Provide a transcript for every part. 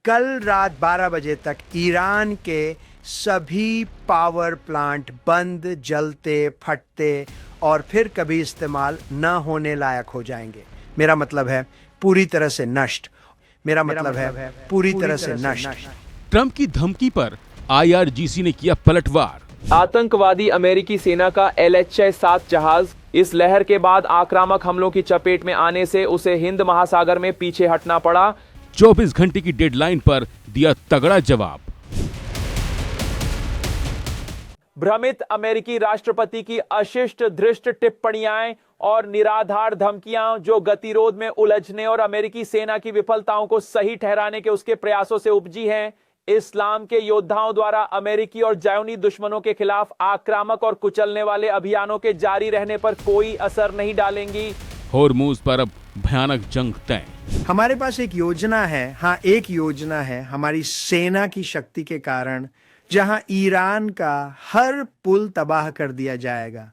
कल रात 12 बजे तक ईरान के सभी पावर प्लांट बंद, जलते, फटते और फिर कभी इस्तेमाल न होने लायक हो जाएंगे। मेरा मतलब है पूरी तरह से नष्ट। मेरा मतलब है पूरी तरह से नष्ट। ट्रंप की धमकी पर IRGC ने किया पलटवार। आतंकवादी अमेरिकी सेना का LHA-7 जहाज इस लहर के बाद आक्रामक हमलों की चपेट में आने से उसे हिंद महासागर में पीछे हटना पड़ा। 24 घंटे की डेडलाइन पर दिया तगड़ा जवाब। भ्रमित अमेरिकी राष्ट्रपति की अशिष्ट धृष्ट टिप्पणियां और निराधार धमकियां जो गतिरोध में उलझने और अमेरिकी सेना की विफलताओं को सही ठहराने के उसके प्रयासों से उपजी हैं, इस्लाम के योद्धाओं द्वारा अमेरिकी और ज़ायोनी दुश्मनों के खिलाफ आक्रामक और कुचलने वाले अभियानों के जारी रहने पर कोई असर नहीं डालेंगी। होर्मुज पर अब भयानक जंग तय। हमारे पास एक योजना है, हाँ एक योजना है हमारी सेना की शक्ति के कारण, जहां ईरान का हर पुल तबाह कर दिया जाएगा।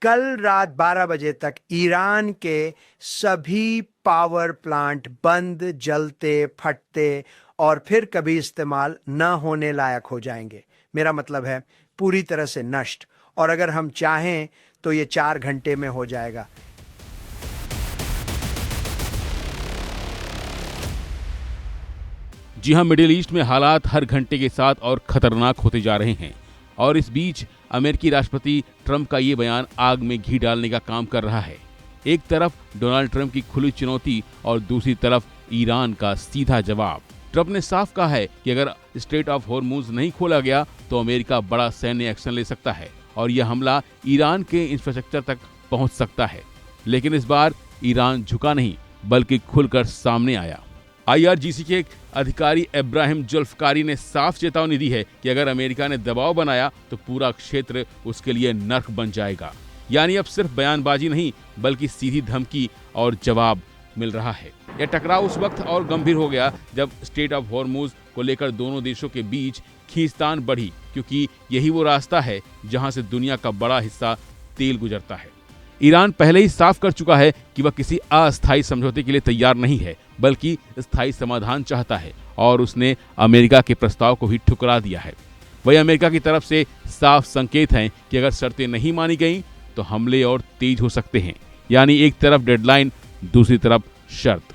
कल रात 12 बजे तक ईरान के सभी पावर प्लांट बंद, जलते, फटते और फिर कभी इस्तेमाल न होने लायक हो जाएंगे। मेरा मतलब है पूरी तरह से नष्ट। और अगर हम चाहें तो ये 4 घंटे में हो जाएगा। जी हां, मिडिल ईस्ट में हालात हर घंटे के साथ और खतरनाक होते जा रहे हैं और इस बीच अमेरिकी राष्ट्रपति ट्रंप का ये बयान आग में घी डालने का काम कर रहा है। एक तरफ डोनाल्ड ट्रंप की खुली चुनौती और दूसरी तरफ ईरान का सीधा जवाब। ट्रंप ने साफ कहा है कि अगर स्ट्रेट ऑफ होर्मुज नहीं खोला गया तो अमेरिका बड़ा सैन्य एक्शन ले सकता है और यह हमला ईरान के इंफ्रास्ट्रक्चर तक पहुंच सकता है। लेकिन इस बार ईरान झुका नहीं बल्कि खुलकर सामने आया। IRGC के एक अधिकारी इब्राहिम जुल्फकारी ने साफ चेतावनी दी है कि अगर अमेरिका ने दबाव बनाया तो पूरा क्षेत्र उसके लिए नर्क बन जाएगा। यानी अब सिर्फ बयानबाजी नहीं बल्कि सीधी धमकी और जवाब मिल रहा है। यह टकराव उस वक्त और गंभीर हो गया जब स्ट्रेट ऑफ होर्मुज को लेकर दोनों देशों के बीच खींचतान बढ़ी, क्योंकि यही वो रास्ता है जहां से दुनिया का बड़ा हिस्सा तेल गुजरता है। ईरान पहले ही साफ कर चुका है कि वह किसी अस्थायी समझौते के लिए तैयार नहीं है बल्कि स्थायी समाधान चाहता है और उसने अमेरिका के प्रस्ताव को भी ठुकरा दिया है। वही अमेरिका की तरफ से साफ संकेत हैं कि अगर शर्तें नहीं मानी गईं तो हमले और तेज हो सकते हैं। यानी एक तरफ डेडलाइन, दूसरी तरफ शर्त।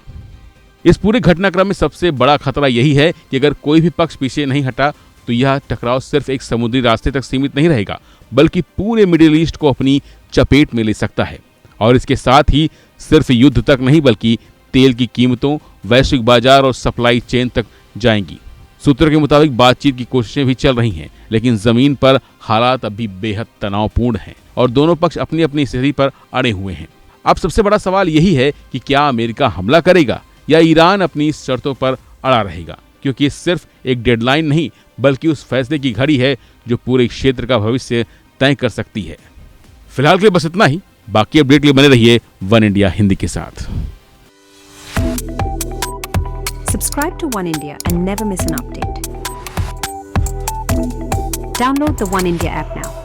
इस पूरे घटनाक्रम में सबसे बड़ा खतरा यही है कि अगर कोई भी पक्ष पीछे नहीं हटा तो यह टकराव सिर्फ एक समुद्री रास्ते तक सीमित नहीं रहेगा बल्कि पूरे मिडिल ईस्ट को अपनी चपेट में ले सकता है। और इसके साथ ही सिर्फ युद्ध तक नहीं बल्कि तेल की कीमतों, वैश्विक बाजार और सप्लाई चेन तक जाएंगी। सूत्रों के मुताबिक बातचीत की कोशिशें भी चल रही हैं, लेकिन जमीन पर हालात अभी बेहद तनावपूर्ण हैं और दोनों पक्ष अपनी अपनी स्थिति पर अड़े हुए हैं। अब सबसे बड़ा सवाल यही है कि क्या अमेरिका हमला करेगा या ईरान अपनी शर्तों पर अड़ा रहेगा, क्योंकि सिर्फ एक डेडलाइन नहीं बल्कि उस फैसले की घड़ी है जो पूरे क्षेत्र का भविष्य तय कर सकती है। फिलहाल के लिए बस इतना ही। बाकी अपडेट के लिए बने रहिए वन इंडिया हिंदी के साथ। Subscribe to One India and never miss an update. Download the One India app now.